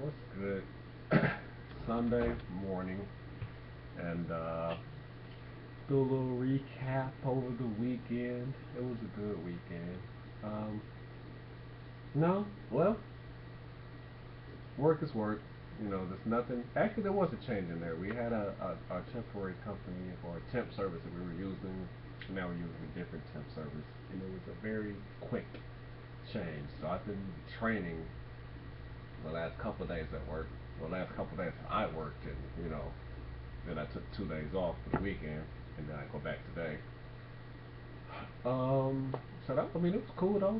What's good? Sunday morning, and do a little recap over the weekend. It was a good weekend. Um, no, well, work is work. You know, there's nothing. Actually, there was a change in there. We had a temporary company or a temp service that we were using. Now we're using a different temp service, and it was a very quick change. So I've been training the last couple of days at work. The last couple of days I worked, and then I took 2 days off for the weekend, and then I go back today. So that, I mean, it was cool though.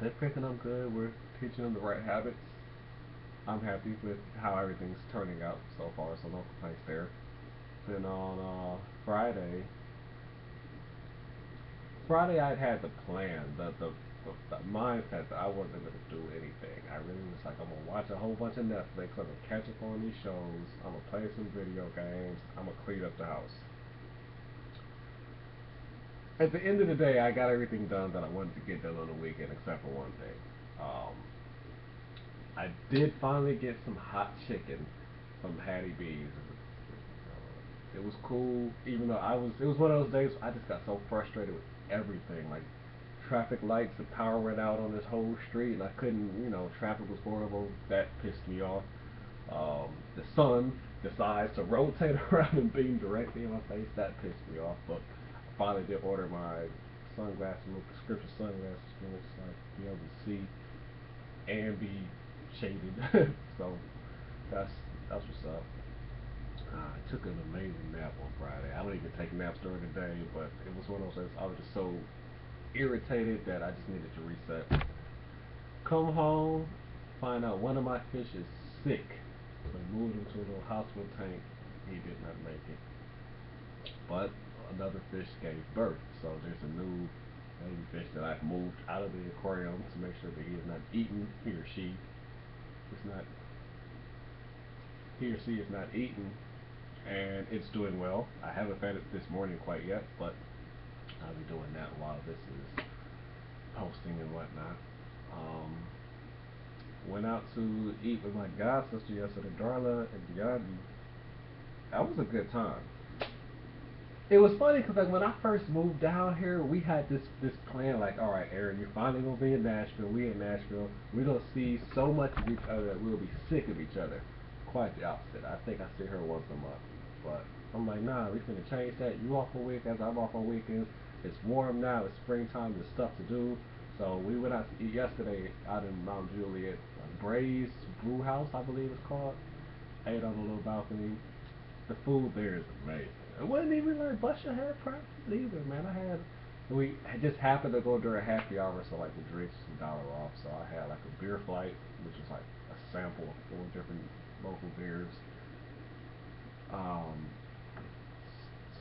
They're picking up good. We're teaching them the right habits. I'm happy with how everything's turning out so far, so no complaints there. Then on Friday I'd had the plan, the mindset that I wasn't gonna do anything. I really was like, I'm gonna watch a whole bunch of Netflix. I'm gonna catch up on these shows. I'm gonna play some video games. I'm gonna clean up the house. At the end of the day, I got everything done that I wanted to get done on the weekend, except for one thing. Um, I did finally get some hot chicken from Hattie B's. It was cool, even though it was one of those days I just got so frustrated with everything. Like traffic lights, the power went out on this whole street, and I couldn't, traffic was horrible. That pissed me off. The sun decides to rotate around and beam directly in my face. That pissed me off. But I finally did order my sunglasses, little prescription sunglasses, so I can be able to see and be shaded. So that's that's what's up. I took an amazing nap on Friday. I don't even take naps during the day, but it was one of those days I was just so irritated that I just needed to reset. Come home, find out one of my fish is sick. So I moved him to a little hospital tank. He did not make it. But another fish gave birth. So there's a new baby fish that I've moved out of the aquarium to make sure that he is not eaten, he or she is not he or she is not eaten, and it's doing well. I haven't fed it this morning quite yet, but I'll be doing that while this is posting and whatnot. Um, Went out to eat with my god sister yesterday, Darla and Beyonce. That was a good time. It was funny because like when I first moved down here, we had this plan like, all right, Aaron, you're finally gonna be in Nashville. We in Nashville. We're gonna see so much of each other that we'll be sick of each other. Quite the opposite. I think I see her once a month, but I'm like, nah, we finna change that. You off on weekends, I'm off on weekends. It's warm now. It's springtime. There's stuff to do. So we went out to eat yesterday out in Mount Juliet, Bray's Brew House, I believe it's called. Ate on a little balcony. The food there is amazing. It wasn't even like bust your head price either, man. We just happened to go during happy hour, so like the drinks was $1 off. So I had like a beer flight, which was like a sample of 4 different local beers. Um,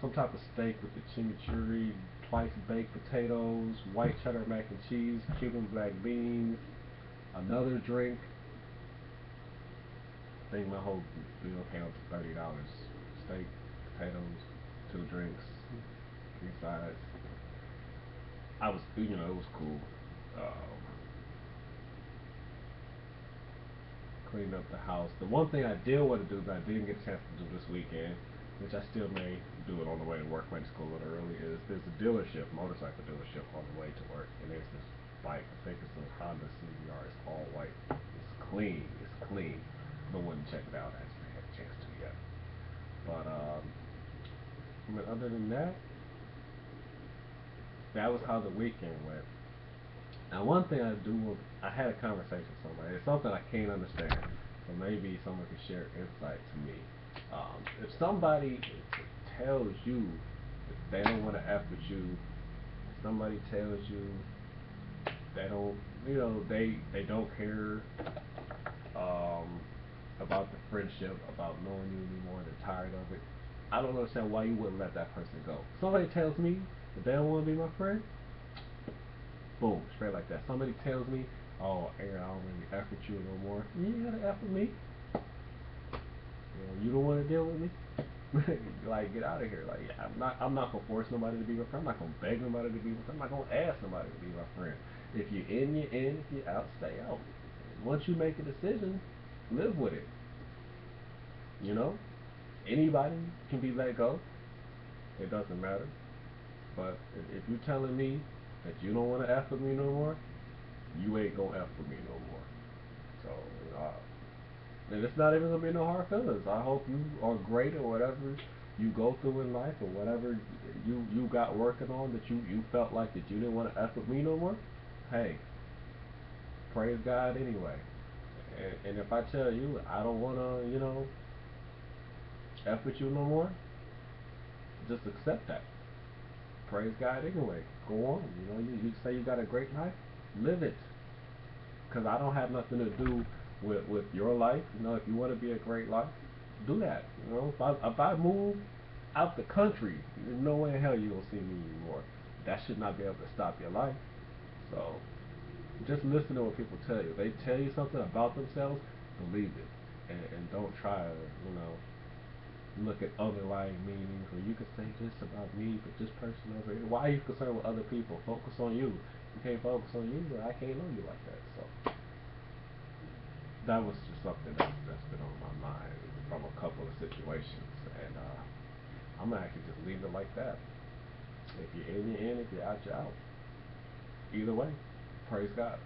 some type of steak with the chimichurri, twice baked potatoes, white cheddar mac and cheese, Cuban black beans, another drink. I think my whole bill came up to $30. Steak, potatoes, 2 drinks, 3 sides. It was cool. Cleaned up the house. The one thing I did want to do that I didn't get a chance to do this weekend, which I still may do it on the way to work, might just go a little early, is there's a dealership, motorcycle dealership on the way to work, and there's this bike, I think it's a Honda CBR, it's all white. It's clean, it's clean. But wouldn't check it out, I just haven't had a chance to yet. But I mean, other than that, that was how the weekend went. Now, one thing I had a conversation with somebody. It's something I can't understand. So maybe someone can share insight to me. If somebody tells you that they don't want to F with you, somebody tells you they don't, they don't care um, about the friendship, about knowing you anymore, they're tired of it. I don't understand why you wouldn't let that person go. Somebody tells me that they don't want to be my friend, boom, straight like that. Somebody tells me, "Oh, Aaron, I don't really F with you no more." You ain't gotta F with me. You don't want to deal with me. Like, get out of here. Like, I'm not gonna force nobody to be my friend. I'm not gonna beg nobody to be my friend. I'm not gonna ask somebody to be my friend. If you're in, you're in. If you're out, stay out. once you make a decision, live with it. You know, anybody can be let go. It doesn't matter. But if you're telling me that you don't want to F with me no more, you ain't gonna F with me no more. So, and it's not even gonna be no hard feelings. I hope you are great or whatever you go through in life or whatever you got working on that you felt like that you didn't want to F with me no more. Hey, praise God anyway. And if I tell you I don't wanna, F with you no more, just accept that. Praise God anyway. Go on. You say you got a great life, live it. Cause I don't have nothing to do with your life. If you want to be a great life, do that. If I move out the country, there's no way in hell you gonna see me anymore. That should not be able to stop your life. So just listen to what people tell you. If they tell you something about themselves, believe it, and don't try to look at underlying meanings. Or you can say this about me, but this person over here. Why are you concerned with other people? Focus on you. You can't focus on you, I can't know you like that. So that was just something that's been on my mind from a couple of situations, and I'm gonna actually just leave it like that. If you're in, you're in. If you're out, you're out. Either way, praise God.